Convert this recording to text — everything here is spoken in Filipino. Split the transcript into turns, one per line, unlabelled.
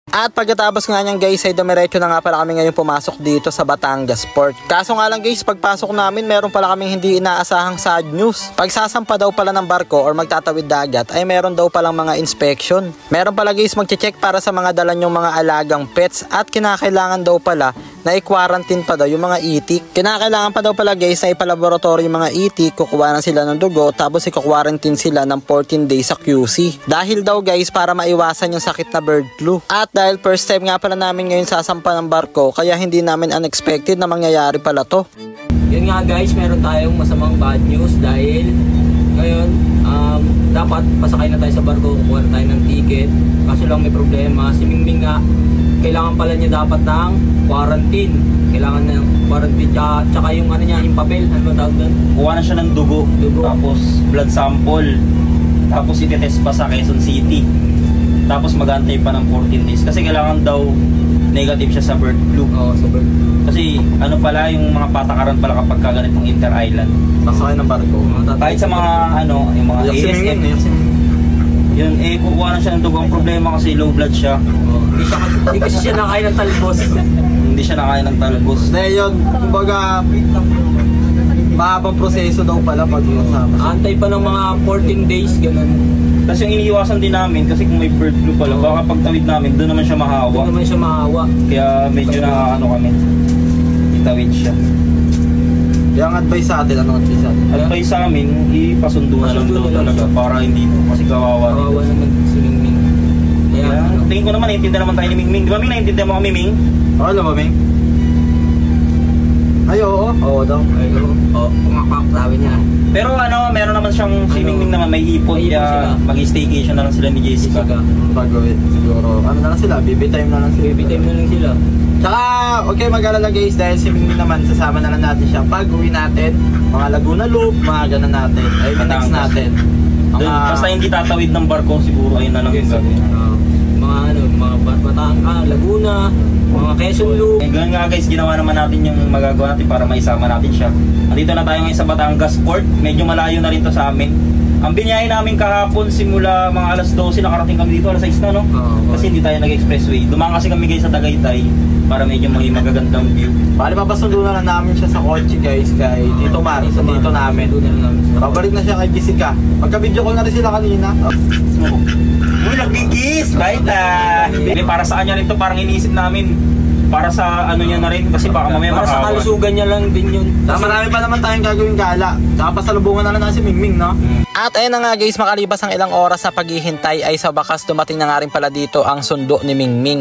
At pagkatapos nga niyan guys ay dumiretso na nga pala kami ngayon pumasok dito sa Batangas Port. Kaso nga lang guys, pagpasok namin meron pala kaming hindi inaasahang sad news. Pagsasampa daw pala ng barko or magtatawid dagat ay meron daw palang mga inspection. Meron pala guys magche-check para sa mga dala nyong mga alagang pets at kinakailangan daw pala na i-quarantine pa daw yung mga itik. Kinakailangan pa daw pala guys na ipalaboratory yung mga itik, kukuha na sila ng dugo tapos i-quarantine sila ng 14 days sa QC. Dahil daw guys para maiwasan yung sakit na bird flu. At dahil first time nga pala namin ngayon sasampa ng barko kaya hindi namin unexpected na mangyayari pala to.
Yun nga guys, meron tayong masamang bad news dahil ngayon dapat pasakay na tayo sa barko, kukuha na tayo ng ticket. Kaso lang may problema, si Mingming nga kailangan pala niya dapat ng quarantine. Kailangan ng quarantine tsaka yung ano niya, yung papel, ano ba tawag doon?
Kuha na siya ng dugo, tapos blood sample, tapos itetest pa sa Quezon City. Tapos mag-antay pa ng 14 days kasi kailangan daw negative siya sa bird flu.
Oo, sa bird flu.
Kasi ano pala yung mga patakaran pala kapag ganitong inter-island.
Pasakay ng barko.
Kahit sa mga ano, yung mga ASM. Yun, kukuha na siya ng dugo. Ang problema kasi low blood siya.
Hindi kasi siya nakain ng talbos.
Hindi siya nakain ng talbos.
Dahil yun, kumbaga mahabang proseso daw pala pag usama.
Antay pa ng mga 14 days, ganun.
Kasi yung iniiwasan din namin, kasi kung may bird flu pala, baka pagtawid namin, doon naman siya mahawa.
Doon naman siya mahawa.
Kaya medyo na ano kami, itawid siya.
Yung advice sa atin, anong advice sa atin?
Advice sa amin, ipasundo na lang daw talaga para hindi kasi kawawa.
Kawawa naman si Mingming.
Kaya tingin ko naman, naiintindihan naman tayo ni Mingming. Di ba Ming, naiintindihan mo kami Ming?
Oo, alam mo Ming? Ay, oo. Oo daw.
Ay, oo. Pumakpak sabi niya.
Pero ano, meron naman siyang si Mingming naman may ipon, kaya mag-staycation na lang sila ni Jessica.
Pag-uwi, siguro. Ano na lang sila? Baby time na lang sila.
Baby time na lang sila.
Tsaka, okay mag-alala guys, dahil si Mingming naman, sasama na lang natin siya pag-uwi natin. Mga Laguna Loop, mga ganun natin. Ay, next natin.
Basta hindi tatawid ng barko, siguro ayun na lang yung gagawin.
Mga ano, mga Batangas, Laguna, mga Quezon Loop.
Ganun nga guys, ginawa naman natin yung magagawa natin para maisama natin siya. Andito na tayo ngayon sa Batangas Port, medyo malayo na rin to sa amin. Ang binyahe namin kahapon simula mga alas 12, nakarating kami dito alas 6 na no? Kasi hindi tayo nag-expressway. Dumaan kasi kami guys sa Tagaytay para medyo magagandang view.
Bali papasundo na lang namin siya sa kotse guys kay Tito Mar, sa dito namin. Pabalik na siya kay Jessica. Magka-video call na rin sila kanina.
Uy, nagkikis! Right? Para sa kanya rin to, parang iniisip namin para sa ano niya na rin kasi baka mamaya
para sa kalusugan niya lang din yun.
Marami pa naman tayong gagawing gala. Tsaka pasalubungan na lang si Mingming, no? At ayun na nga guys, makalipas ang ilang oras sa paghihintay ay sa bakas dumating na nga rin pala dito ang sundo ni Mingming.